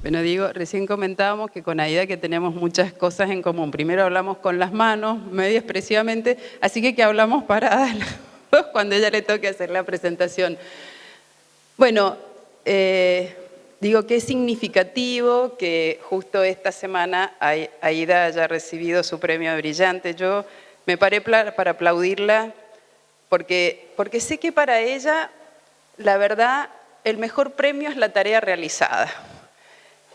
Bueno, digo, recién comentábamos que con Aida que tenemos muchas cosas en común. Primero hablamos con las manos, medio expresivamente, así que hablamos paradas cuando ella le toque hacer la presentación. Bueno, digo que es significativo que justo esta semana Aida haya recibido su premio brillante. Yo me paré para aplaudirla porque sé que para ella, la verdad, el mejor premio es la tarea realizada.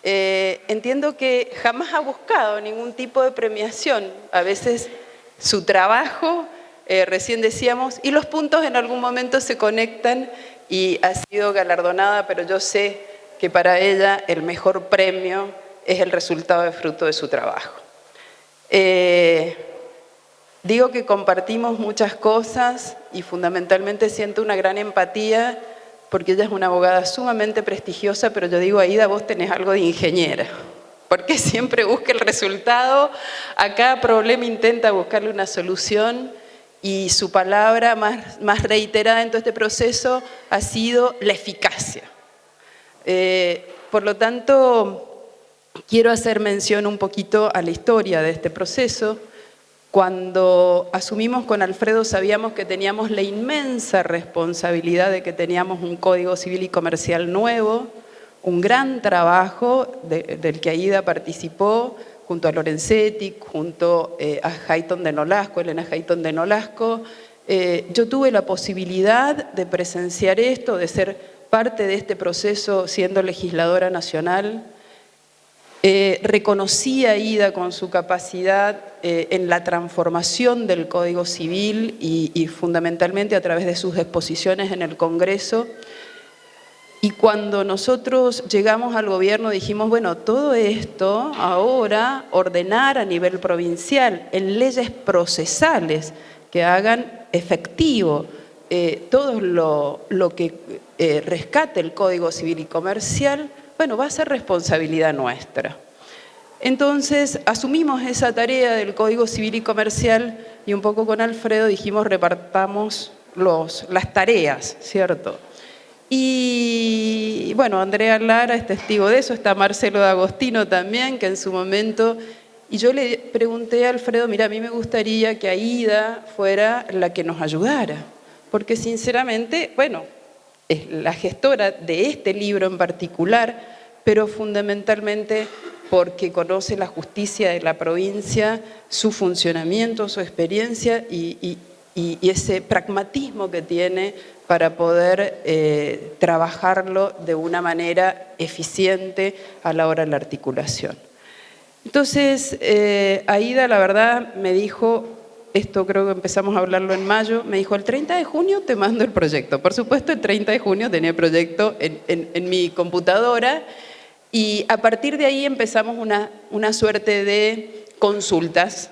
Entiendo que jamás ha buscado ningún tipo de premiación. A veces su trabajo, recién decíamos, y los puntos en algún momento se conectan y ha sido galardonada, pero yo sé que para ella el mejor premio es el resultado de fruto de su trabajo. Digo que compartimos muchas cosas y fundamentalmente siento una gran empatía porque ella es una abogada sumamente prestigiosa, pero yo digo, Aida, vos tenés algo de ingeniera, porque siempre busca el resultado, a cada problema intenta buscarle una solución y su palabra más reiterada en todo este proceso ha sido la eficacia. Por lo tanto, quiero hacer mención un poquito a la historia de este proceso. Cuando asumimos con Alfredo sabíamos que teníamos la inmensa responsabilidad de que teníamos un Código Civil y Comercial nuevo, un gran trabajo del que Aida participó junto a Lorenzetti, junto a Hayton de Nolasco, Elena Hayton de Nolasco. Yo tuve la posibilidad de presenciar esto, de ser parte de este proceso siendo legisladora nacional. Reconocí a Aida con su capacidad en la transformación del Código Civil y fundamentalmente a través de sus exposiciones en el Congreso. Y cuando nosotros llegamos al gobierno dijimos, bueno, todo esto ahora ordenar a nivel provincial en leyes procesales que hagan efectivo todo lo que rescate el Código Civil y Comercial, bueno, va a ser responsabilidad nuestra. Entonces, asumimos esa tarea del Código Civil y Comercial y un poco con Alfredo dijimos, repartamos las tareas, ¿cierto? Y bueno, Andrea Lara es testigo de eso, está Marcelo D'Agostino también, que en su momento... Y yo le pregunté a Alfredo, mira, a mí me gustaría que Aida fuera la que nos ayudara, porque sinceramente, bueno, es la gestora de este libro en particular, pero fundamentalmente porque conoce la justicia de la provincia, su funcionamiento, su experiencia y ese pragmatismo que tiene para poder trabajarlo de una manera eficiente a la hora de la articulación. Entonces, Aida, la verdad, me dijo, esto creo que empezamos a hablarlo en mayo, me dijo, el 30 de junio te mando el proyecto. Por supuesto, el 30 de junio tenía el proyecto en mi computadora y a partir de ahí empezamos una suerte de consultas,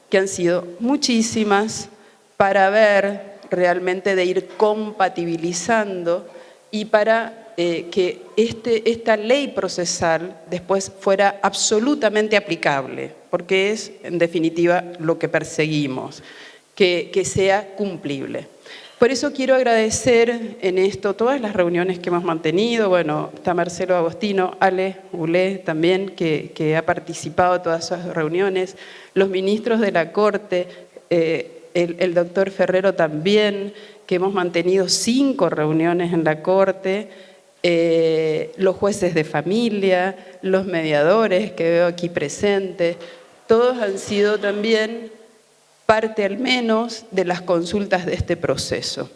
que han sido muchísimas, para ver realmente de ir compatibilizando y para que esta ley procesal después fuera absolutamente aplicable, porque es, en definitiva, lo que perseguimos, que sea cumplible. Por eso quiero agradecer en esto todas las reuniones que hemos mantenido. Bueno, está Marcelo Agostino, Ale Ulé también, que ha participado en todas esas reuniones, los ministros de la Corte, el doctor Ferrero también, que hemos mantenido 5 reuniones en la Corte, los jueces de familia, los mediadores que veo aquí presentes, todos han sido también parte al menos de las consultas de este proceso.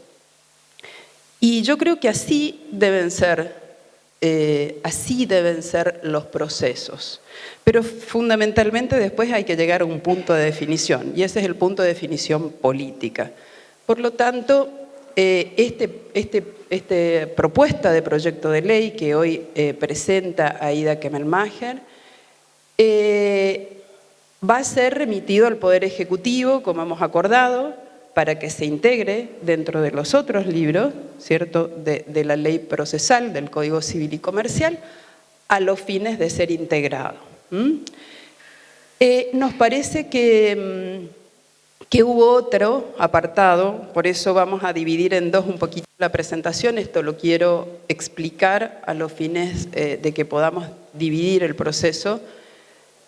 Y yo creo que así deben ser los procesos. Pero fundamentalmente después hay que llegar a un punto de definición, y ese es el punto de definición política. Por lo tanto, esta propuesta de proyecto de ley que hoy presenta Aida Kemmelmacher va a ser remitido al Poder Ejecutivo, como hemos acordado, para que se integre dentro de los otros libros, ¿cierto?, de la ley procesal, del Código Civil y Comercial, a los fines de ser integrado. Nos parece que hubo otro apartado, por eso vamos a dividir en dos un poquito la presentación, esto lo quiero explicar a los fines de que podamos dividir el proceso.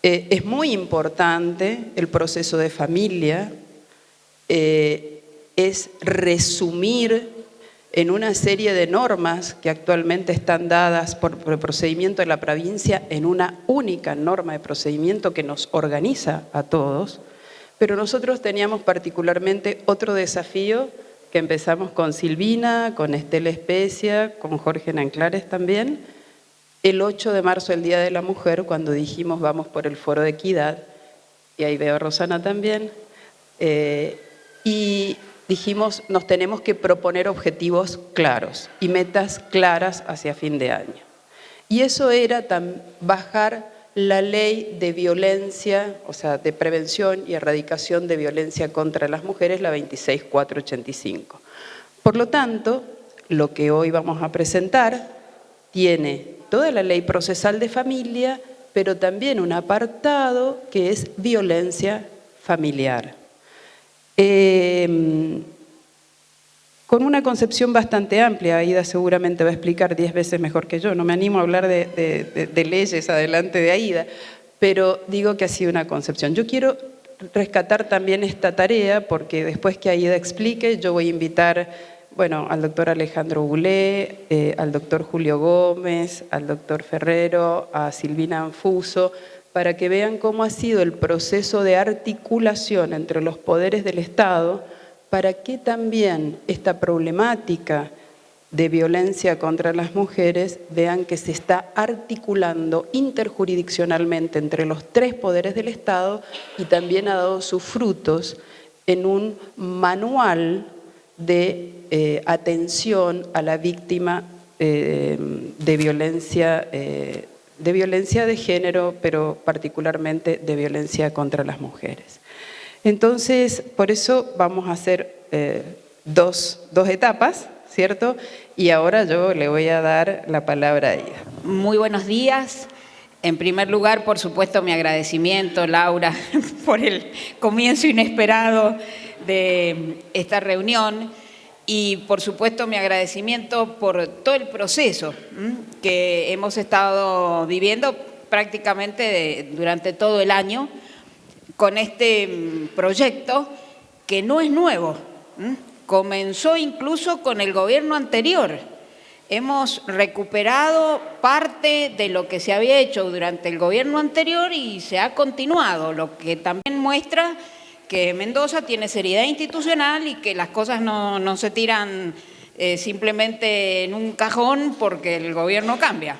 Es muy importante el proceso de familia, es resumir en una serie de normas que actualmente están dadas por el procedimiento de la provincia en una única norma de procedimiento que nos organiza a todos, pero nosotros teníamos particularmente otro desafío que empezamos con Silvina, con Estela Especia, con Jorge Nanclares también, el 8 de marzo, el Día de la Mujer, cuando dijimos vamos por el Foro de Equidad, y ahí veo a Rosana también, y dijimos nos tenemos que proponer objetivos claros y metas claras hacia fin de año. Y eso era bajar la ley de violencia, o sea, de prevención y erradicación de violencia contra las mujeres, la 26485. Por lo tanto, lo que hoy vamos a presentar tiene toda la ley procesal de familia, pero también un apartado que es violencia familiar. Con una concepción bastante amplia, Aida seguramente va a explicar 10 veces mejor que yo, no me animo a hablar de leyes adelante de Aida, pero digo que ha sido una concepción. Yo quiero rescatar también esta tarea porque después que Aida explique, yo voy a invitar al doctor Alejandro Goulet, al doctor Julio Gómez, al doctor Ferrero, a Silvina Anfuso, para que vean cómo ha sido el proceso de articulación entre los poderes del Estado para que también esta problemática de violencia contra las mujeres vean que se está articulando interjurisdiccionalmente entre los 3 poderes del Estado y también ha dado sus frutos en un manual de atención a la víctima de violencia de género, pero particularmente de violencia contra las mujeres. Entonces, por eso vamos a hacer dos etapas, ¿cierto? Y ahora yo le voy a dar la palabra a ella. Muy buenos días. En primer lugar, por supuesto, mi agradecimiento, Laura, por el comienzo inesperado de esta reunión y, por supuesto, mi agradecimiento por todo el proceso que hemos estado viviendo prácticamente durante todo el año con este proyecto que no es nuevo. Comenzó incluso con el gobierno anterior. Hemos recuperado parte de lo que se había hecho durante el gobierno anterior y se ha continuado, lo que también muestra que Mendoza tiene seriedad institucional y que las cosas no se tiran simplemente en un cajón porque el gobierno cambia.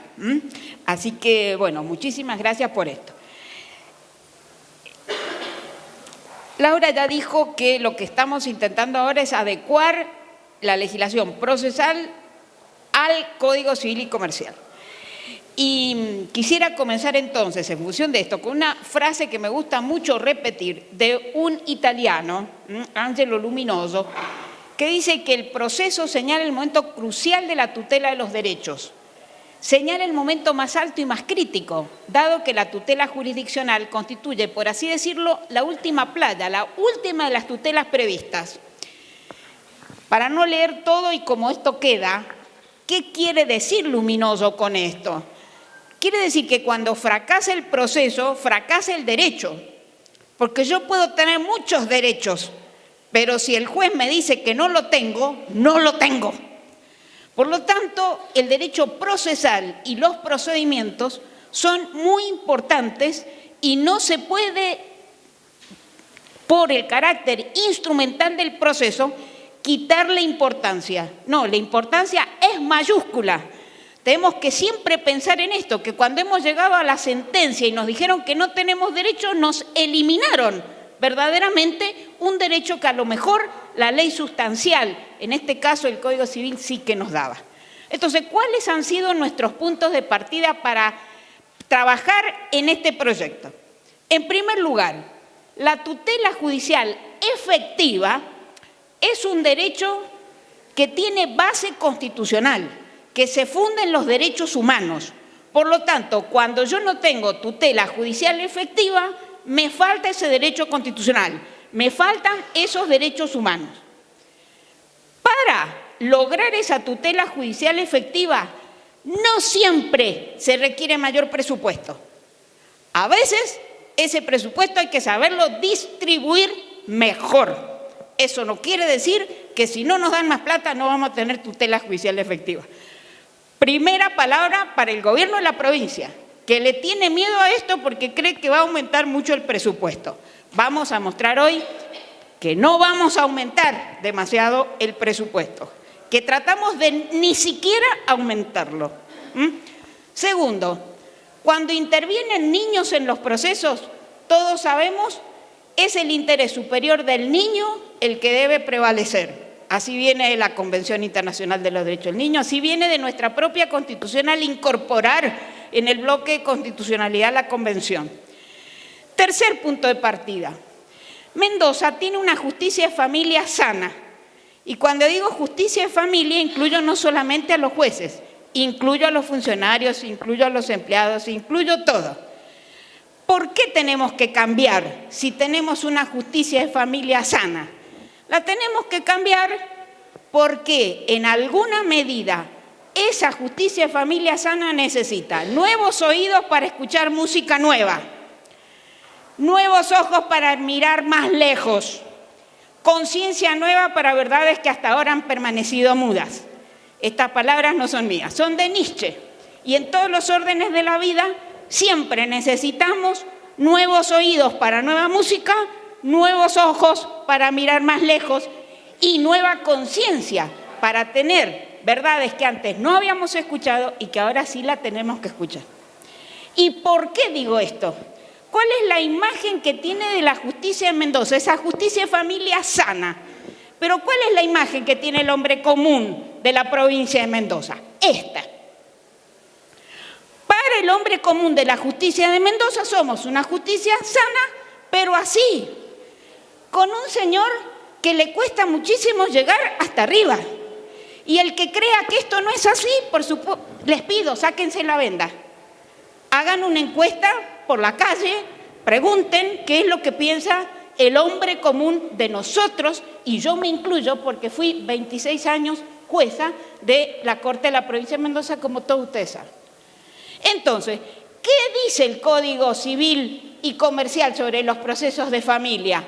Así que, bueno, muchísimas gracias por esto. Laura ya dijo que lo que estamos intentando ahora es adecuar la legislación procesal al Código Civil y Comercial. Y quisiera comenzar entonces, en función de esto, con una frase que me gusta mucho repetir de un italiano, Angelo Luminoso, que dice que el proceso señala el momento crucial de la tutela de los derechos. Señala el momento más alto y más crítico, dado que la tutela jurisdiccional constituye, por así decirlo, la última playa, la última de las tutelas previstas. Para no leer todo y como esto queda, ¿qué quiere decir Luminoso con esto? Quiere decir que cuando fracasa el proceso, fracasa el derecho. Porque yo puedo tener muchos derechos, pero si el juez me dice que no lo tengo, no lo tengo. Por lo tanto, el derecho procesal y los procedimientos son muy importantes y no se puede, por el carácter instrumental del proceso, quitarle importancia. No, la importancia es mayúscula. Tenemos que siempre pensar en esto, que cuando hemos llegado a la sentencia y nos dijeron que no tenemos derecho, nos eliminaron verdaderamente un derecho que a lo mejor la ley sustancial, en este caso el Código Civil, sí que nos daba. Entonces, ¿cuáles han sido nuestros puntos de partida para trabajar en este proyecto? En primer lugar, la tutela judicial efectiva es un derecho que tiene base constitucional, que se funda en los derechos humanos. Por lo tanto, cuando yo no tengo tutela judicial efectiva, me falta ese derecho constitucional, me faltan esos derechos humanos. Para lograr esa tutela judicial efectiva, No siempre se requiere mayor presupuesto. A veces ese presupuesto hay que saberlo distribuir mejor. Eso no quiere decir que si no nos dan más plata no vamos a tener tutela judicial efectiva. Primera palabra para el gobierno de la provincia, que le tiene miedo a esto porque cree que va a aumentar mucho el presupuesto. Vamos a mostrar hoy que no vamos a aumentar demasiado el presupuesto, que tratamos de ni siquiera aumentarlo. Segundo, cuando intervienen niños en los procesos, todos sabemos, es el interés superior del niño el que debe prevalecer. Así viene de la Convención Internacional de los Derechos del Niño, así viene de nuestra propia Constitución al incorporar en el bloque de constitucionalidad la Convención. Tercer punto de partida. Mendoza tiene una justicia de familia sana. Y cuando digo justicia de familia, incluyo no solamente a los jueces, incluyo a los funcionarios, incluyo a los empleados, incluyo todo. ¿Por qué tenemos que cambiar si tenemos una justicia de familia sana? La tenemos que cambiar porque en alguna medida esa justicia de familia sana necesita nuevos oídos para escuchar música nueva, nuevos ojos para mirar más lejos, conciencia nueva para verdades que hasta ahora han permanecido mudas. Estas palabras no son mías, son de Nietzsche. Y en todos los órdenes de la vida siempre necesitamos nuevos oídos para nueva música, nuevos ojos para mirar más lejos y nueva conciencia para tener verdades que antes no habíamos escuchado y que ahora sí la tenemos que escuchar. ¿Y por qué digo esto? ¿Cuál es la imagen que tiene de la justicia de Mendoza? Esa justicia de familia sana. Pero ¿cuál es la imagen que tiene el hombre común de la provincia de Mendoza? Esta. Para el hombre común de la justicia de Mendoza somos una justicia sana, pero así, con un señor que le cuesta muchísimo llegar hasta arriba. Y el que crea que esto no es así, por supuesto, les pido, sáquense la venda. Hagan una encuesta por la calle, pregunten qué es lo que piensa el hombre común de nosotros, y yo me incluyo porque fui 26 años jueza de la Corte de la Provincia de Mendoza, como todos ustedes saben. Entonces, ¿qué dice el Código Civil y Comercial sobre los procesos de familia?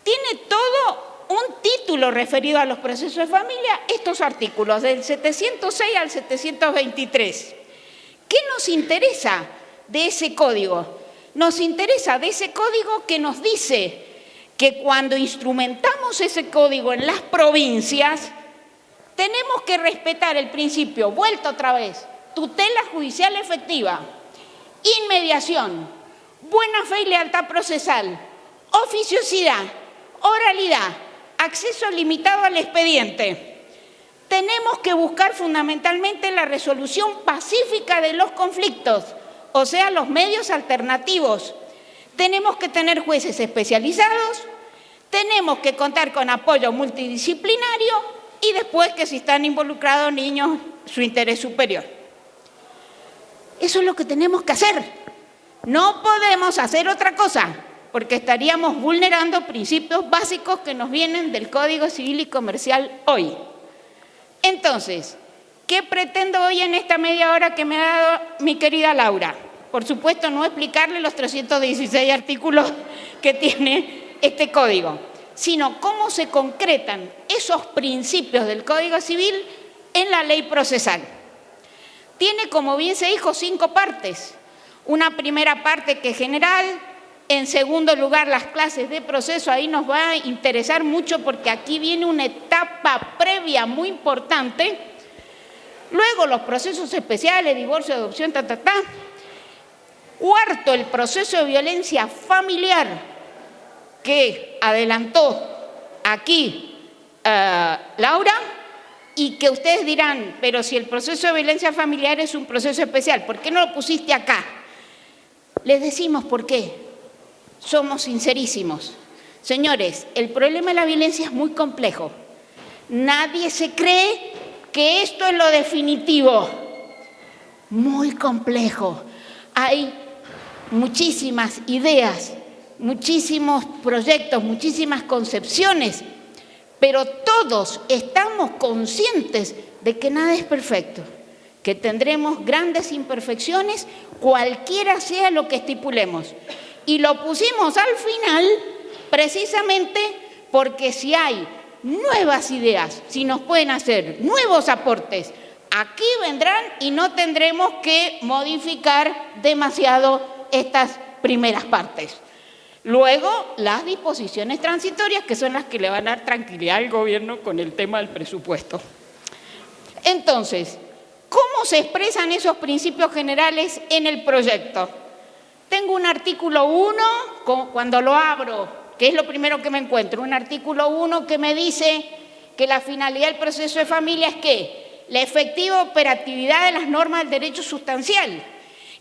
Tiene todo un título referido a los procesos de familia, estos artículos, del 706 al 723. ¿Qué nos interesa de ese código? Nos interesa de ese código que nos dice que cuando instrumentamos ese código en las provincias, tenemos que respetar el principio, vuelta otra vez, tutela judicial efectiva, inmediación, buena fe y lealtad procesal, oficiosidad, oralidad, acceso limitado al expediente. Tenemos que buscar fundamentalmente la resolución pacífica de los conflictos, o sea, los medios alternativos. Tenemos que tener jueces especializados, tenemos que contar con apoyo multidisciplinario y después que si están involucrados niños, su interés superior. Eso es lo que tenemos que hacer. No podemos hacer otra cosa, porque estaríamos vulnerando principios básicos que nos vienen del Código Civil y Comercial hoy. Entonces, ¿qué pretendo hoy en esta media hora que me ha dado mi querida Laura? Por supuesto, no explicarle los 316 artículos que tiene este código, sino cómo se concretan esos principios del Código Civil en la ley procesal. Tiene, como bien se dijo, 5 partes. Una primera parte que es general. En segundo lugar, las clases de proceso, ahí nos va a interesar mucho porque aquí viene una etapa previa muy importante. Luego los procesos especiales, divorcio, adopción, Cuarto, el proceso de violencia familiar que adelantó aquí Laura, y que ustedes dirán, pero si el proceso de violencia familiar es un proceso especial, ¿por qué no lo pusiste acá? Les decimos por qué. Somos sincerísimos. Señores, el problema de la violencia es muy complejo. Nadie se cree que esto es lo definitivo. Muy complejo. Hay muchísimas ideas, muchísimos proyectos, muchísimas concepciones, pero todos estamos conscientes de que nada es perfecto, que tendremos grandes imperfecciones, cualquiera sea lo que estipulemos. Y lo pusimos al final precisamente porque si hay nuevas ideas, si nos pueden hacer nuevos aportes, aquí vendrán y no tendremos que modificar demasiado estas primeras partes. Luego, las disposiciones transitorias, que son las que le van a dar tranquilidad al gobierno con el tema del presupuesto. Entonces, ¿cómo se expresan esos principios generales en el proyecto? Tengo un artículo 1, cuando lo abro, que es lo primero que me encuentro, un artículo 1 que me dice que la finalidad del proceso de familia es que la efectiva operatividad de las normas del derecho sustancial.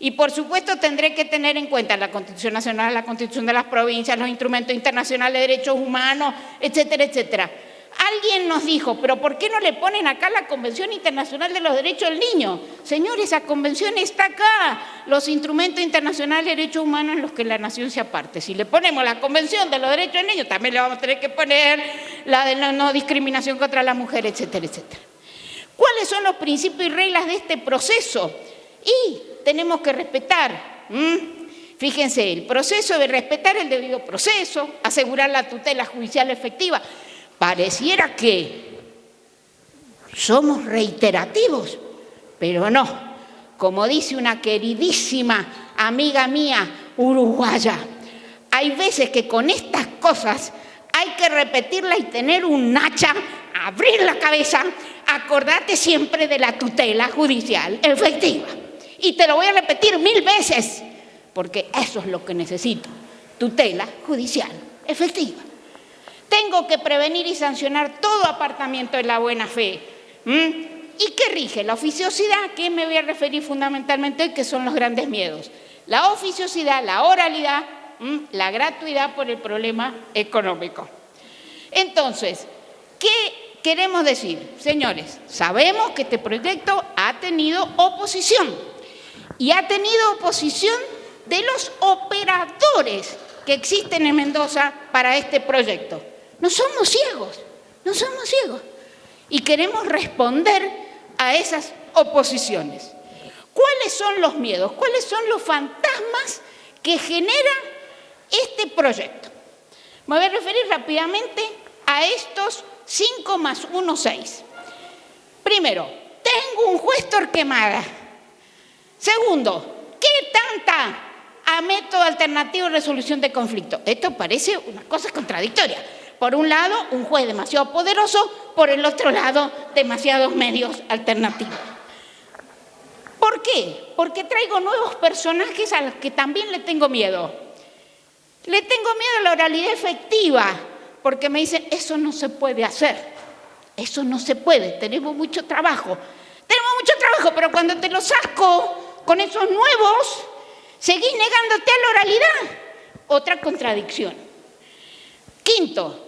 Y por supuesto tendré que tener en cuenta la Constitución Nacional, la Constitución de las provincias, los instrumentos internacionales de derechos humanos, etcétera, etcétera. Alguien nos dijo, pero ¿por qué no le ponen acá la Convención Internacional de los Derechos del Niño? Señores, esa convención está acá, los instrumentos internacionales de derechos humanos en los que la nación se aparte. Si le ponemos la Convención de los Derechos del Niño, también le vamos a tener que poner la de la no discriminación contra la mujer, etcétera, etcétera. ¿Cuáles son los principios y reglas de este proceso? Y tenemos que respetar, fíjense, el proceso de respetar el debido proceso, asegurar la tutela judicial efectiva. Pareciera que somos reiterativos, pero no. Como dice una queridísima amiga mía uruguaya, hay veces que con estas cosas hay que repetirlas y tener un hacha, abrir la cabeza, acordate siempre de la tutela judicial efectiva. Y te lo voy a repetir 1000 veces, porque eso es lo que necesito, tutela judicial efectiva. Tengo que prevenir y sancionar todo apartamiento de la buena fe. ¿Y qué rige? La oficiosidad, que me voy a referir fundamentalmente hoy, que son los grandes miedos. La oficiosidad, la oralidad, la gratuidad por el problema económico. Entonces, ¿qué queremos decir? Señores, sabemos que este proyecto ha tenido oposición. Y ha tenido oposición de los operadores que existen en Mendoza para este proyecto. No somos ciegos, no somos ciegos. Y queremos responder a esas oposiciones. ¿Cuáles son los miedos? ¿Cuáles son los fantasmas que genera este proyecto? Me voy a referir rápidamente a estos 5 más 1, 6. Primero, tengo un juez Torquemada. Segundo, ¿qué tanta a método alternativo de resolución de conflicto? Esto parece una cosa contradictoria. Por un lado, un juez demasiado poderoso, por el otro lado, demasiados medios alternativos. ¿Por qué? Porque traigo nuevos personajes a los que también le tengo miedo. Le tengo miedo a la oralidad efectiva, porque me dicen, eso no se puede hacer. Eso no se puede, tenemos mucho trabajo. Tenemos mucho trabajo, pero cuando te lo saco con esos nuevos, seguís negándote a la oralidad. Otra contradicción. Quinto,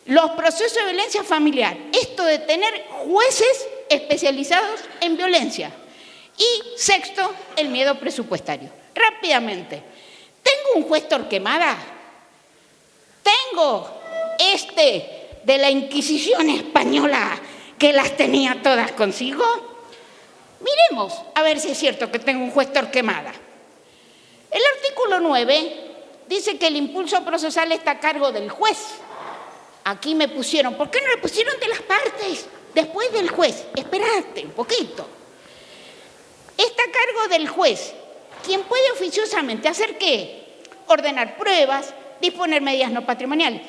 los procesos de violencia familiar. Esto de tener jueces especializados en violencia. Y sexto, el miedo presupuestario. Rápidamente, ¿tengo un juez Torquemada? ¿Tengo de la Inquisición española que las tenía todas consigo? Miremos a ver si es cierto que tengo un juez Torquemada. El artículo 9 dice que el impulso procesal está a cargo del juez. Aquí me pusieron, ¿por qué no le pusieron de las partes? Después del juez, espérate un poquito. Está a cargo del juez, quien puede oficiosamente hacer ¿qué? Ordenar pruebas, disponer medidas no patrimoniales.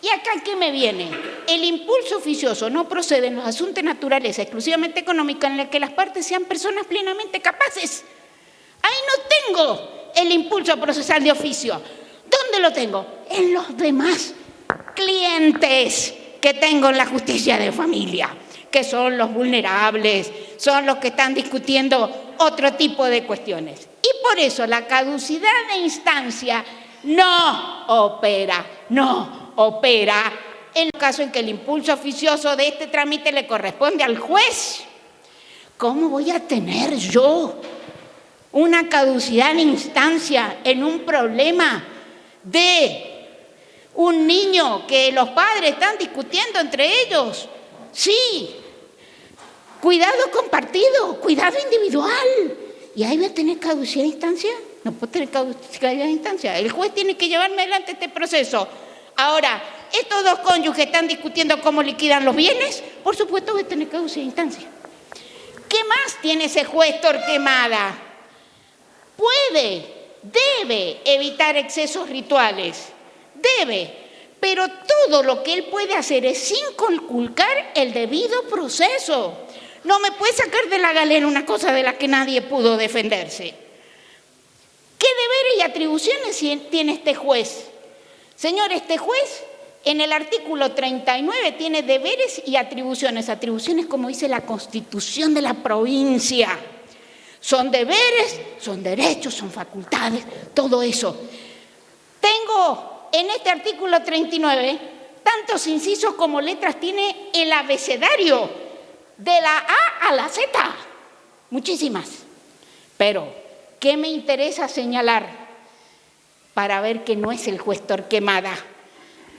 ¿Y acá qué me viene? El impulso oficioso no procede en los asuntos de naturaleza exclusivamente económica en el que las partes sean personas plenamente capaces. Ahí no tengo el impulso procesal de oficio. ¿Dónde lo tengo? En los demás clientes que tengo en la justicia de familia, que son los vulnerables, son los que están discutiendo otro tipo de cuestiones. Y por eso la caducidad de instancia no opera en el caso en que el impulso oficioso de este trámite le corresponde al juez. ¿Cómo voy a tener yo una caducidad de instancia en un problema de un niño que los padres están discutiendo entre ellos? Sí, Cuidado compartido, cuidado individual. ¿Y ahí va a tener caducidad de instancia? No puede tener caducidad de instancia. El juez tiene que llevarme adelante este proceso. Ahora, estos dos cónyuges están discutiendo cómo liquidan los bienes, por supuesto va a tener caducidad de instancia. ¿Qué más tiene ese juez Torquemada? Puede, debe evitar excesos rituales, debe, pero todo lo que él puede hacer es sin conculcar el debido proceso. No me puede sacar de la galera una cosa de la que nadie pudo defenderse. ¿Qué deberes y atribuciones tiene este juez? Señor, este juez en el artículo 39 tiene deberes y atribuciones. Atribuciones como dice la Constitución de la provincia. Son deberes, son derechos, son facultades, todo eso. Tengo en este artículo 39 tantos incisos como letras tiene el abecedario, de la A a la Z, muchísimas. Pero, ¿qué me interesa señalar para ver que no es el juez Torquemada?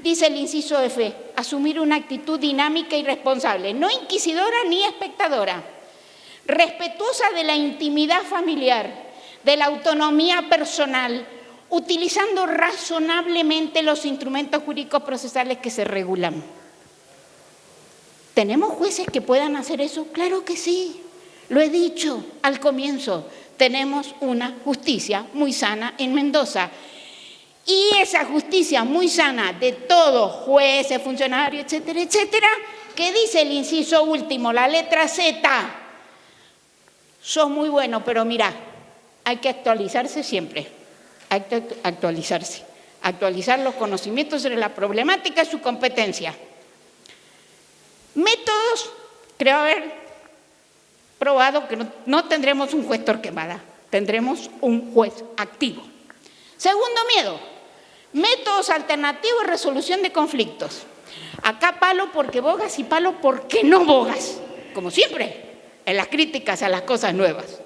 Dice el inciso F, asumir una actitud dinámica y responsable, no inquisidora ni espectadora, respetuosa de la intimidad familiar, de la autonomía personal, utilizando razonablemente los instrumentos jurídicos procesales que se regulan. ¿Tenemos jueces que puedan hacer eso? Claro que sí, lo he dicho al comienzo. Tenemos una justicia muy sana en Mendoza. Y esa justicia muy sana de todos, jueces, funcionarios, etcétera, etcétera, ¿qué dice el inciso último, la letra Z? Sos muy bueno, pero mira, hay que actualizarse siempre. Hay que actualizarse. Actualizar los conocimientos sobre la problemática y su competencia. Métodos, creo haber probado que no tendremos un juez Torquemada, tendremos un juez activo. Segundo miedo, métodos alternativos de resolución de conflictos. Acá palo porque bogas y palo porque no bogas, como siempre, en las críticas a las cosas nuevas.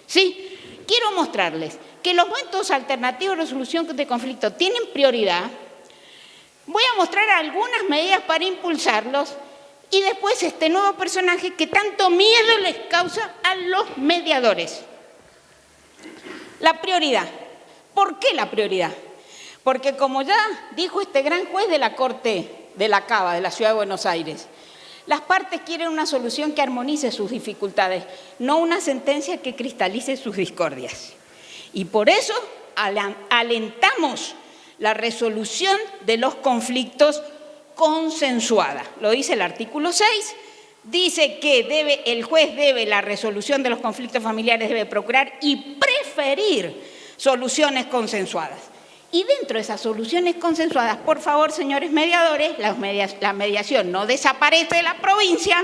Sí, quiero mostrarles que los métodos alternativos de resolución de conflictos tienen prioridad. Voy a mostrar algunas medidas para impulsarlos. Y después este nuevo personaje que tanto miedo les causa a los mediadores. La prioridad. ¿Por qué la prioridad? Porque como ya dijo este gran juez de la Corte de la Cava, de la Ciudad de Buenos Aires, las partes quieren una solución que armonice sus dificultades, no una sentencia que cristalice sus discordias. Y por eso alentamos la resolución de los conflictos consensuada. Lo dice el artículo 6, dice que el juez debe, la resolución de los conflictos familiares debe procurar y preferir soluciones consensuadas. Y dentro de esas soluciones consensuadas, por favor, señores mediadores, la mediación no desaparece de la provincia,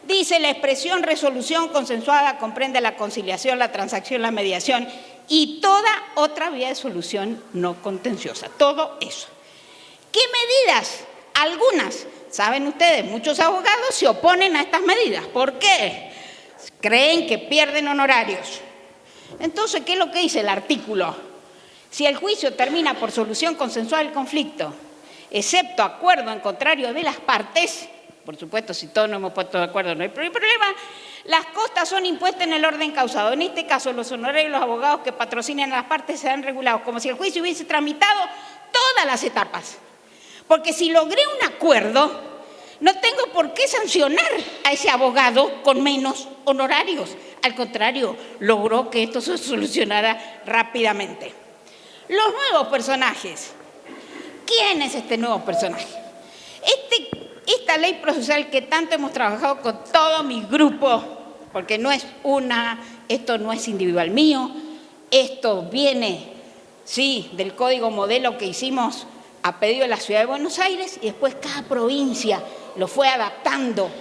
dice la expresión resolución consensuada comprende la conciliación, la transacción, la mediación y toda otra vía de solución no contenciosa, todo eso. ¿Qué medidas? Algunas, saben ustedes, muchos abogados se oponen a estas medidas. ¿Por qué? Creen que pierden honorarios. Entonces, ¿qué es lo que dice el artículo? Si el juicio termina por solución consensuada del conflicto, excepto acuerdo en contrario de las partes, por supuesto, si todos nos hemos puesto de acuerdo no hay problema, las costas son impuestas en el orden causado. En este caso, los honorarios de los abogados que patrocinen a las partes serán regulados como si el juicio hubiese tramitado todas las etapas. Porque si logré un acuerdo, no tengo por qué sancionar a ese abogado con menos honorarios. Al contrario, logró que esto se solucionara rápidamente. Los nuevos personajes. ¿Quién es este nuevo personaje? Esta ley procesal que tanto hemos trabajado con todo mi grupo, porque esto no es individual mío, esto viene, sí, del código modelo que hicimos a pedido de la Ciudad de Buenos Aires y después cada provincia lo fue adaptando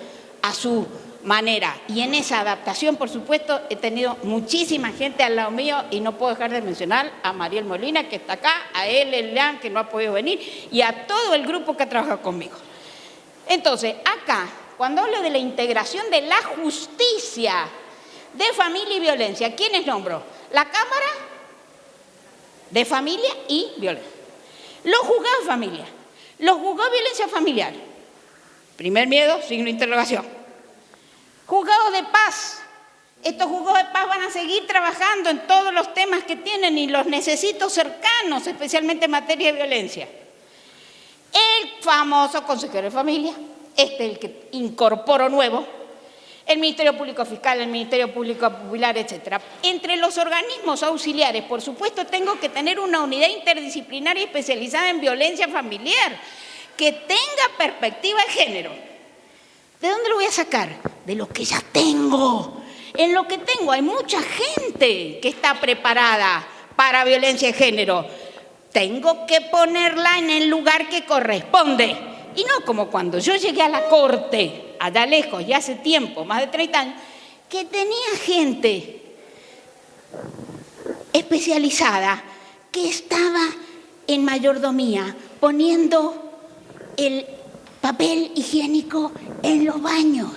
a su manera. Y en esa adaptación, por supuesto, he tenido muchísima gente al lado mío y no puedo dejar de mencionar a Mariel Molina, que está acá, a Elian, que no ha podido venir, y a todo el grupo que ha trabajado conmigo. Entonces, acá, cuando hablo de la integración de la justicia de familia y violencia, ¿quiénes nombro? La Cámara de Familia y Violencia. Los juzgados de familia, los juzgados de violencia familiar. Primer miedo, signo de interrogación. Juzgados de paz. Estos juzgados de paz van a seguir trabajando en todos los temas que tienen y los necesito cercanos, especialmente en materia de violencia. El famoso consejero de familia, el que incorporo nuevo, el Ministerio Público Fiscal, el Ministerio Público Popular, etc. Entre los organismos auxiliares, por supuesto, tengo que tener una unidad interdisciplinaria especializada en violencia familiar, que tenga perspectiva de género. ¿De dónde lo voy a sacar? De lo que ya tengo. En lo que tengo hay mucha gente que está preparada para violencia de género. Tengo que ponerla en el lugar que corresponde. Y no como cuando yo llegué a la corte, allá lejos, ya hace tiempo, más de 30 años, que tenía gente especializada que estaba en mayordomía poniendo el papel higiénico en los baños.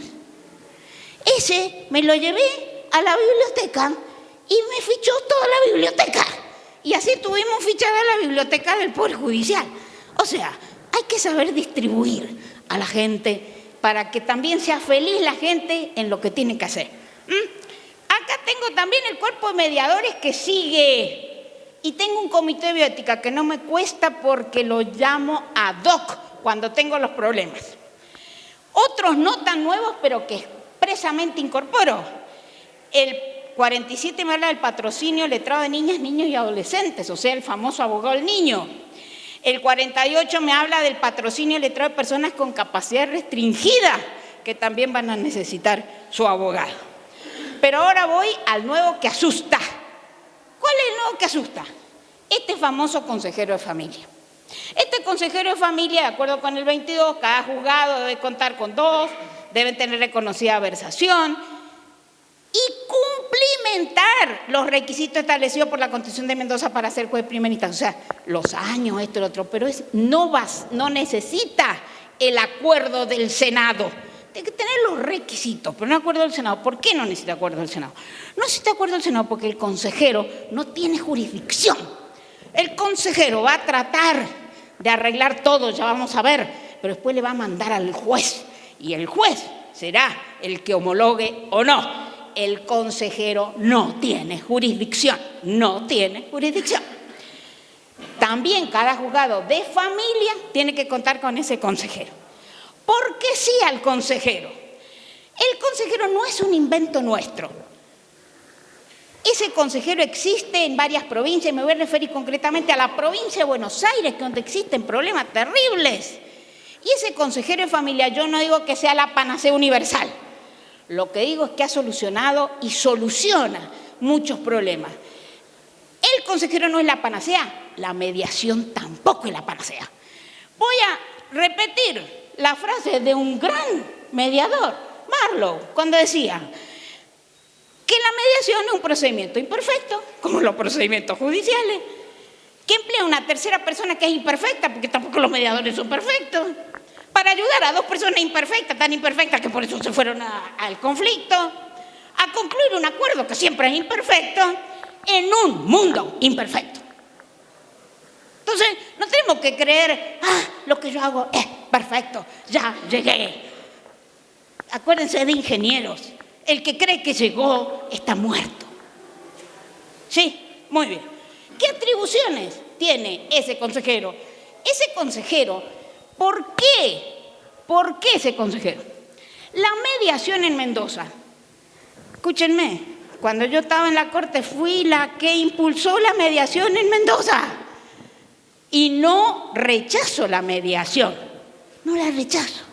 Ese me lo llevé a la biblioteca y me fichó toda la biblioteca. Y así tuvimos fichada la biblioteca del Poder Judicial. O sea, hay que saber distribuir a la gente para que también sea feliz la gente en lo que tiene que hacer. Acá tengo también el cuerpo de mediadores que sigue. Y tengo un comité de bioética que no me cuesta porque lo llamo ad hoc cuando tengo los problemas. Otros no tan nuevos, pero que expresamente incorporo. El 47 me habla del patrocinio letrado de niñas, niños y adolescentes, o sea, el famoso abogado del niño. El 48 me habla del patrocinio letrado de personas con capacidad restringida, que también van a necesitar su abogado. Pero ahora voy al nuevo que asusta. ¿Cuál es el nuevo que asusta? Este famoso consejero de familia. Este consejero de familia, de acuerdo con el 22, cada juzgado debe contar con 2, deben tener reconocida versación y cumplimentar los requisitos establecidos por la Constitución de Mendoza para ser juez de primera instancia. O sea, los años, esto y lo otro, pero no necesita el acuerdo del Senado. Tiene que tener los requisitos, pero no acuerdo del Senado. ¿Por qué no necesita acuerdo del Senado? No necesita acuerdo del Senado porque el consejero no tiene jurisdicción. El consejero va a tratar de arreglar todo, ya vamos a ver, pero después le va a mandar al juez y el juez será el que homologue o no. El consejero no tiene jurisdicción, no tiene jurisdicción. También cada juzgado de familia tiene que contar con ese consejero. ¿Por qué sí al consejero? El consejero no es un invento nuestro. Ese consejero existe en varias provincias, me voy a referir concretamente a la provincia de Buenos Aires, donde existen problemas terribles. Y ese consejero de familia, yo no digo que sea la panacea universal. Lo que digo es que ha solucionado y soluciona muchos problemas. El consejero no es la panacea, la mediación tampoco es la panacea. Voy a repetir la frase de un gran mediador, Marlowe, cuando decía que la mediación es un procedimiento imperfecto, como los procedimientos judiciales, que emplea una tercera persona que es imperfecta, porque tampoco los mediadores son perfectos, para ayudar a 2 personas imperfectas, tan imperfectas que por eso se fueron al conflicto, a concluir un acuerdo que siempre es imperfecto, en un mundo imperfecto. Entonces, no tenemos que creer, lo que yo hago es perfecto, ya llegué. Acuérdense de ingenieros. El que cree que llegó está muerto. Sí, muy bien. ¿Qué atribuciones tiene ese consejero? Ese consejero, ¿por qué? ¿Por qué ese consejero? La mediación en Mendoza. Escúchenme, cuando yo estaba en la corte fui la que impulsó la mediación en Mendoza. Y no rechazo la mediación, no la rechazo.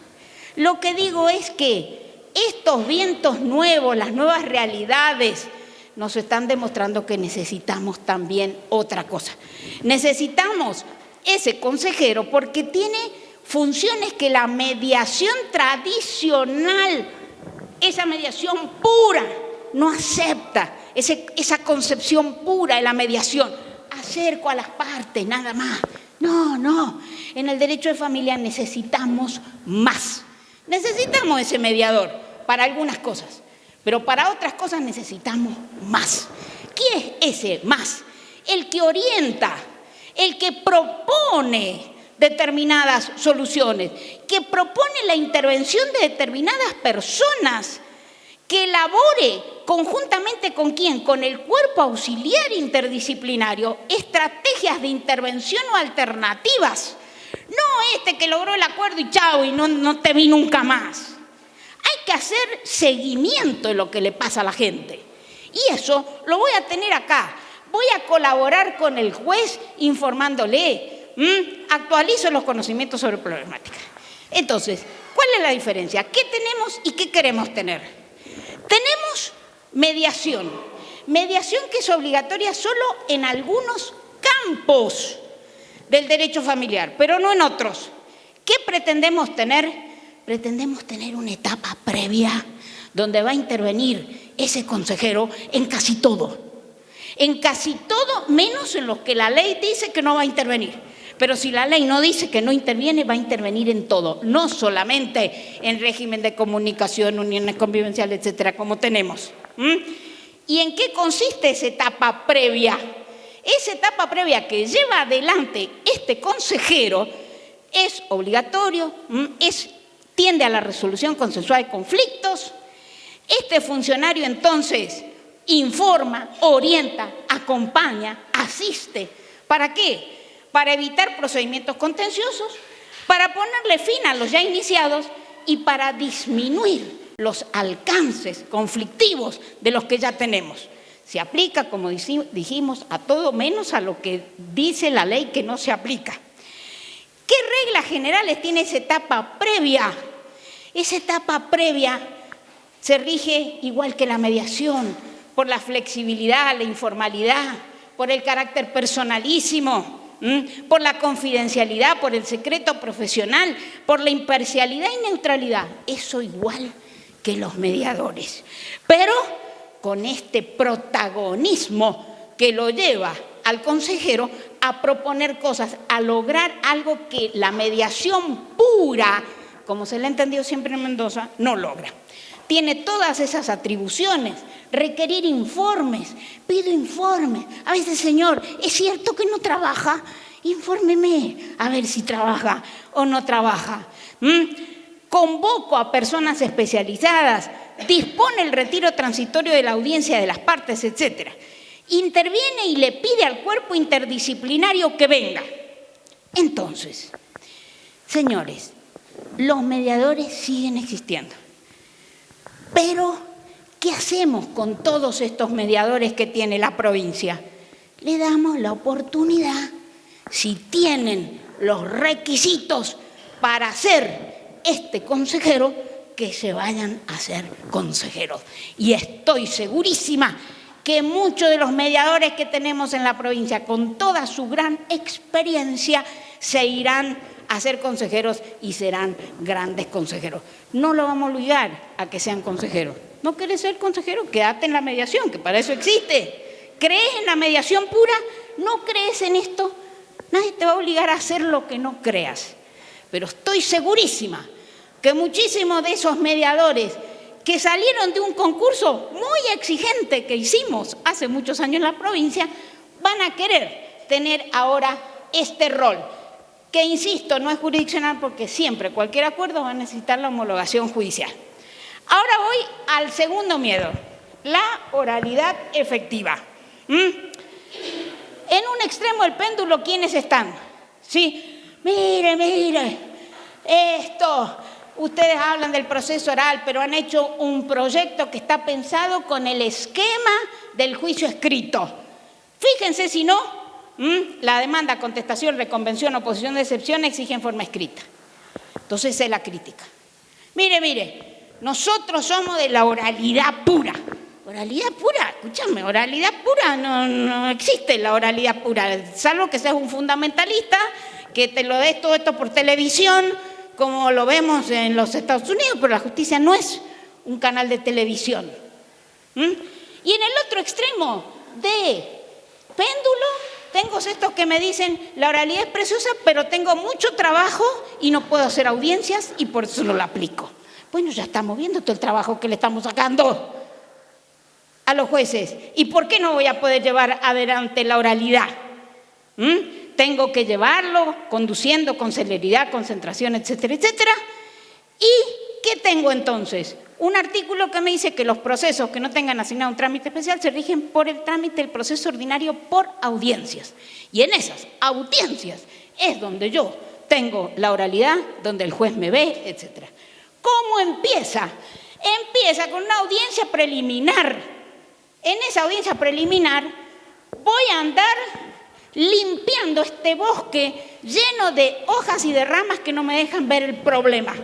Lo que digo es que estos vientos nuevos, las nuevas realidades, nos están demostrando que necesitamos también otra cosa. Necesitamos ese consejero porque tiene funciones que la mediación tradicional, esa mediación pura, no acepta. Esa concepción pura de la mediación. Acerco a las partes, nada más. No. En el derecho de familia necesitamos más. Necesitamos ese mediador para algunas cosas, pero para otras cosas necesitamos más. ¿Qué es ese más? El que orienta, el que propone determinadas soluciones, que propone la intervención de determinadas personas que elabore conjuntamente con quién, con el cuerpo auxiliar interdisciplinario, estrategias de intervención o alternativas. No que logró el acuerdo y chao, y no te vi nunca más. Hay que hacer seguimiento de lo que le pasa a la gente. Y eso lo voy a tener acá. Voy a colaborar con el juez informándole. Actualizo los conocimientos sobre problemática. Entonces, ¿cuál es la diferencia? ¿Qué tenemos y qué queremos tener? Tenemos mediación. Mediación que es obligatoria solo en algunos campos del derecho familiar, pero no en otros. ¿Qué pretendemos tener? Pretendemos tener una etapa previa donde va a intervenir ese consejero en casi todo. En casi todo, menos en lo que la ley dice que no va a intervenir. Pero si la ley no dice que no interviene, va a intervenir en todo, no solamente en régimen de comunicación, uniones convivenciales, etcétera, como tenemos. ¿Y en qué consiste esa etapa previa? Esa etapa previa que lleva adelante este consejero es obligatorio, tiende a la resolución consensuada de conflictos. Este funcionario entonces informa, orienta, acompaña, asiste. ¿Para qué? Para evitar procedimientos contenciosos, para ponerle fin a los ya iniciados y para disminuir los alcances conflictivos de los que ya tenemos. Se aplica, como dijimos, a todo menos a lo que dice la ley que no se aplica. ¿Qué reglas generales tiene esa etapa previa? Esa etapa previa se rige igual que la mediación, por la flexibilidad, la informalidad, por el carácter personalísimo, por la confidencialidad, por el secreto profesional, por la imparcialidad y neutralidad. Eso igual que los mediadores. Pero con este protagonismo que lo lleva al consejero a proponer cosas, a lograr algo que la mediación pura, como se le ha entendido siempre en Mendoza, no logra. Tiene todas esas atribuciones, requerir informes, pido informes. A veces, señor, ¿es cierto que no trabaja? Infórmeme a ver si trabaja o no trabaja. Convoco a personas especializadas, dispone el retiro transitorio de la audiencia de las partes, etc. Interviene y le pide al cuerpo interdisciplinario que venga. Entonces, señores, los mediadores siguen existiendo. Pero, ¿qué hacemos con todos estos mediadores que tiene la provincia? Le damos la oportunidad, si tienen los requisitos para ser este consejero, que se vayan a ser consejeros. Y estoy segurísima que muchos de los mediadores que tenemos en la provincia, con toda su gran experiencia, se irán a ser consejeros y serán grandes consejeros. No lo vamos a obligar a que sean consejeros. ¿No quieres ser consejero? Quédate en la mediación, que para eso existe. ¿Crees en la mediación pura? ¿No crees en esto? Nadie te va a obligar a hacer lo que no creas. Pero estoy segurísima que muchísimos de esos mediadores que salieron de un concurso muy exigente que hicimos hace muchos años en la provincia, van a querer tener ahora este rol, que insisto, no es jurisdiccional porque siempre cualquier acuerdo va a necesitar la homologación judicial. Ahora voy al segundo miedo, la oralidad efectiva. En un extremo del péndulo, ¿quiénes están? Sí, mire, esto, ustedes hablan del proceso oral, pero han hecho un proyecto que está pensado con el esquema del juicio escrito. Fíjense si no, la demanda, contestación, reconvención, oposición de excepción exigen forma escrita. Entonces es la crítica. Mire, nosotros somos de la oralidad pura. ¿Oralidad pura? Escúchame, oralidad pura, no existe la oralidad pura, salvo que seas un fundamentalista, que te lo des todo esto por televisión, como lo vemos en los Estados Unidos, pero la justicia no es un canal de televisión. Y en el otro extremo de péndulo, tengo estos que me dicen, la oralidad es preciosa, pero tengo mucho trabajo y no puedo hacer audiencias y por eso no la aplico. Bueno, ya estamos viendo todo el trabajo que le estamos sacando a los jueces. ¿Y por qué no voy a poder llevar adelante la oralidad? Tengo que llevarlo conduciendo con celeridad, concentración, etcétera, etcétera. ¿Y qué tengo entonces? un artículo que me dice que los procesos que no tengan asignado un trámite especial se rigen por el trámite del proceso ordinario por audiencias. Y en esas audiencias es donde yo tengo la oralidad, donde el juez me ve, etc. ¿Cómo empieza? Empieza con una audiencia preliminar. En esa audiencia preliminar voy a andar limpiando este bosque lleno de hojas y de ramas que no me dejan ver el problema.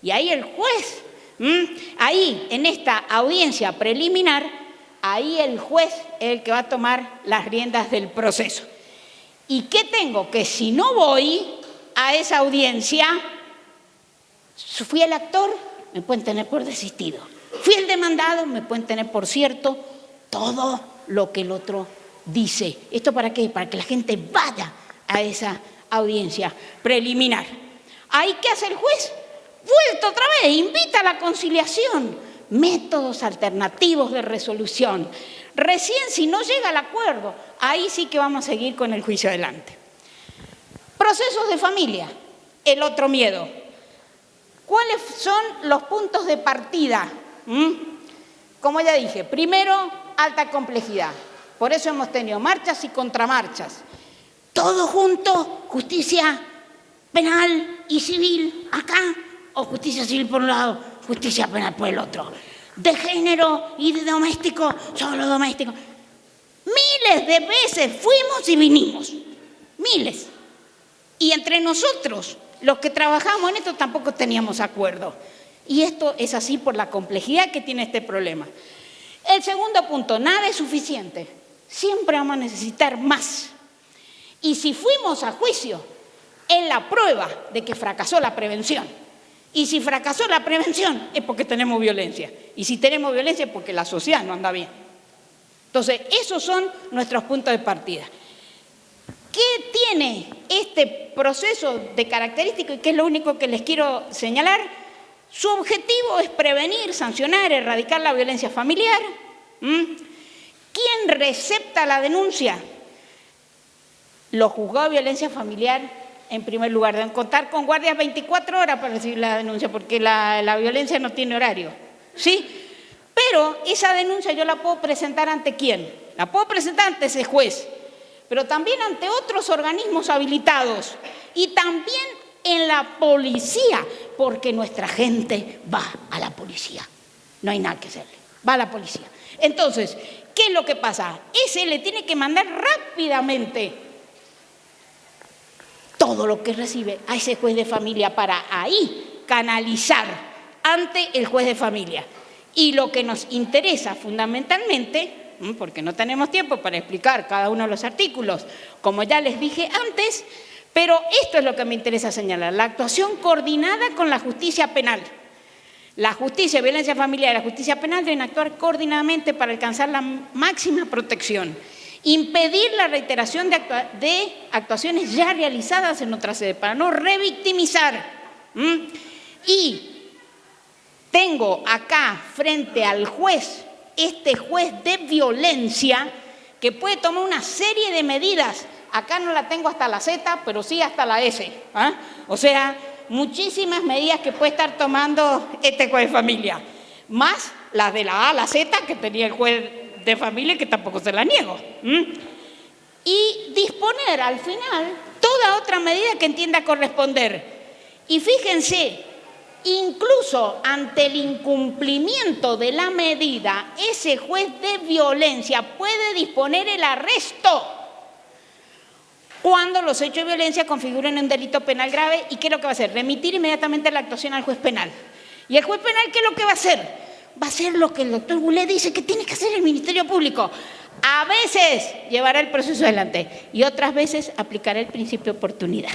Y ahí el juez, ahí en esta audiencia preliminar, ahí el juez es el que va a tomar las riendas del proceso. ¿Y qué tengo? Que si no voy a esa audiencia, fui el actor, me pueden tener por desistido. Fui el demandado, me pueden tener por cierto todo lo que el otro dice. ¿Esto para qué? Para que la gente vaya a esa audiencia preliminar. ¿Ahí qué hace el juez? Vuelta otra vez, invita a la conciliación, métodos alternativos de resolución. Recién si no llega al acuerdo, ahí sí que vamos a seguir con el juicio adelante. Procesos de familia, el otro miedo. ¿Cuáles son los puntos de partida? Como ya dije, primero, alta complejidad. Por eso hemos tenido marchas y contramarchas. Todo junto, justicia penal y civil acá, o justicia civil por un lado, justicia penal por el otro. De género y de doméstico, solo doméstico. Miles de veces fuimos y vinimos. Miles. Y entre nosotros, los que trabajamos en esto, tampoco teníamos acuerdo. Y esto es así por la complejidad que tiene este problema. El segundo punto, nada es suficiente. Siempre vamos a necesitar más. Y si fuimos a juicio, es la prueba de que fracasó la prevención. Y si fracasó la prevención, es porque tenemos violencia. Y si tenemos violencia, es porque la sociedad no anda bien. Entonces, esos son nuestros puntos de partida. ¿Qué tiene este proceso de características? Y qué es lo único que les quiero señalar. Su objetivo es prevenir, sancionar, erradicar la violencia familiar. ¿Quién recepta la denuncia? Los juzgados de violencia familiar, en primer lugar, deben contar con guardias 24 horas para recibir la denuncia, porque la violencia no tiene horario, ¿sí? Pero esa denuncia yo la puedo presentar ¿ante quién? La puedo presentar ante ese juez, pero también ante otros organismos habilitados y también en la policía, porque nuestra gente va a la policía. No hay nada que hacerle, va a la policía. Entonces, ¿qué es lo que pasa? Ese le tiene que mandar rápidamente todo lo que recibe a ese juez de familia para ahí canalizar ante el juez de familia. Y lo que nos interesa fundamentalmente, porque no tenemos tiempo para explicar cada uno de los artículos, como ya les dije antes, pero esto es lo que me interesa señalar, la actuación coordinada con la justicia penal. La justicia de violencia familiar y la justicia penal deben actuar coordinadamente para alcanzar la máxima protección. Impedir la reiteración de actuaciones ya realizadas en otra sede para no revictimizar. Y tengo acá frente al juez, este juez de violencia, que puede tomar una serie de medidas. Acá no la tengo hasta la Z, pero sí hasta la S. O sea, muchísimas medidas que puede estar tomando este juez de familia. Más las de la A a la Z que tenía el juez de familia, que tampoco se la niego. Y disponer al final toda otra medida que entienda corresponder. Y fíjense, incluso ante el incumplimiento de la medida, ese juez de violencia puede disponer el arresto cuando los hechos de violencia configuren un delito penal grave. ¿Y qué es lo que va a hacer? Remitir inmediatamente la actuación al juez penal. ¿Y el juez penal qué es lo que va a hacer? Va a hacer lo que el doctor Goulet dice que tiene que hacer el Ministerio Público. A veces llevará el proceso adelante y otras veces aplicará el principio de oportunidad.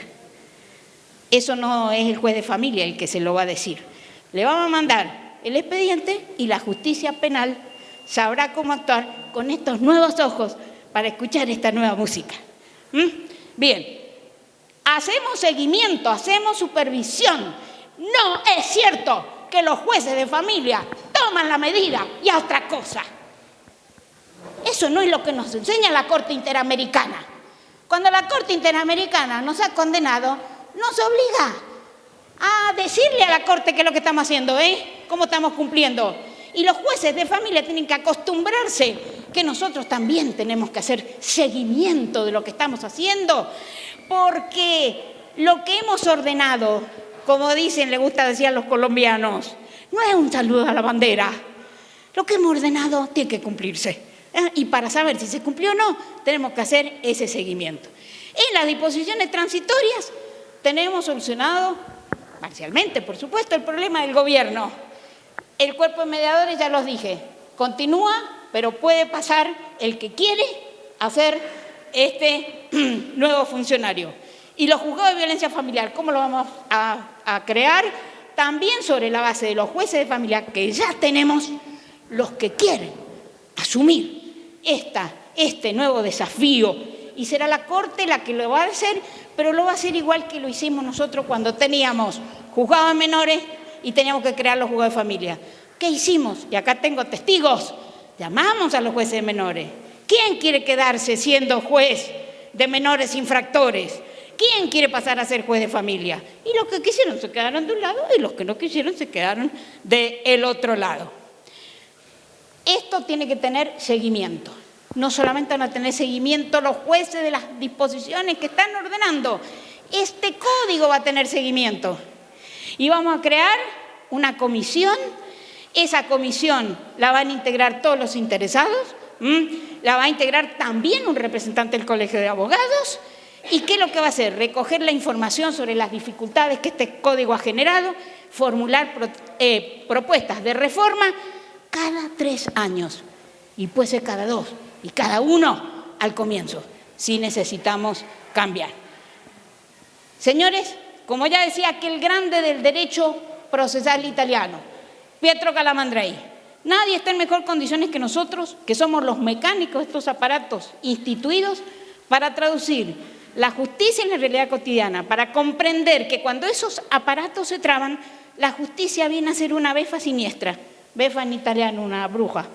Eso no es el juez de familia el que se lo va a decir. Le vamos a mandar el expediente y la justicia penal sabrá cómo actuar con estos nuevos ojos para escuchar esta nueva música. Bien, hacemos seguimiento, hacemos supervisión. No es cierto que los jueces de familia toman la medida y a otra cosa. Eso no es lo que nos enseña la Corte Interamericana. Cuando la Corte Interamericana nos ha condenado, nos obliga a decirle a la Corte qué es lo que estamos haciendo, cómo estamos cumpliendo. Y los jueces de familia tienen que acostumbrarse que nosotros también tenemos que hacer seguimiento de lo que estamos haciendo, porque lo que hemos ordenado, como dicen, le gusta decir a los colombianos, no es un saludo a la bandera. Lo que hemos ordenado tiene que cumplirse. Y para saber si se cumplió o no, tenemos que hacer ese seguimiento. En las disposiciones transitorias tenemos solucionado, parcialmente, por supuesto, el problema del gobierno. El cuerpo de mediadores, ya los dije, continúa, pero puede pasar el que quiere hacer este nuevo funcionario. Y los juzgados de violencia familiar, ¿cómo lo vamos a crear? También sobre la base de los jueces de familia, que ya tenemos los que quieren asumir este nuevo desafío. Y será la Corte la que lo va a hacer, pero lo va a hacer igual que lo hicimos nosotros cuando teníamos juzgados de menores y teníamos que crear los juzgados de familia. ¿Qué hicimos? Y acá tengo testigos. Llamamos a los jueces de menores. ¿Quién quiere quedarse siendo juez de menores infractores? ¿Quién quiere pasar a ser juez de familia? Y los que quisieron se quedaron de un lado y los que no quisieron se quedaron del otro lado. Esto tiene que tener seguimiento. No solamente van a tener seguimiento los jueces de las disposiciones que están ordenando. Este código va a tener seguimiento. Y vamos a crear una comisión. Esa comisión la van a integrar todos los interesados. La va a integrar también un representante del Colegio de Abogados. ¿Y qué es lo que va a hacer? Recoger la información sobre las dificultades que este código ha generado, formular propuestas de reforma cada 3 años. Y puede ser cada 2. Y cada uno al comienzo, si necesitamos cambiar. Señores, como ya decía aquel grande del derecho procesal italiano, Pietro Calamandrei, nadie está en mejor condiciones que nosotros, que somos los mecánicos de estos aparatos instituidos, para traducir la justicia en la realidad cotidiana, para comprender que cuando esos aparatos se traban, la justicia viene a ser una befa siniestra, befa en italiano, una bruja,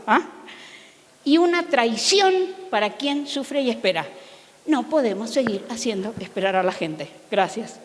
y una traición para quien sufre y espera. No podemos seguir haciendo esperar a la gente. Gracias.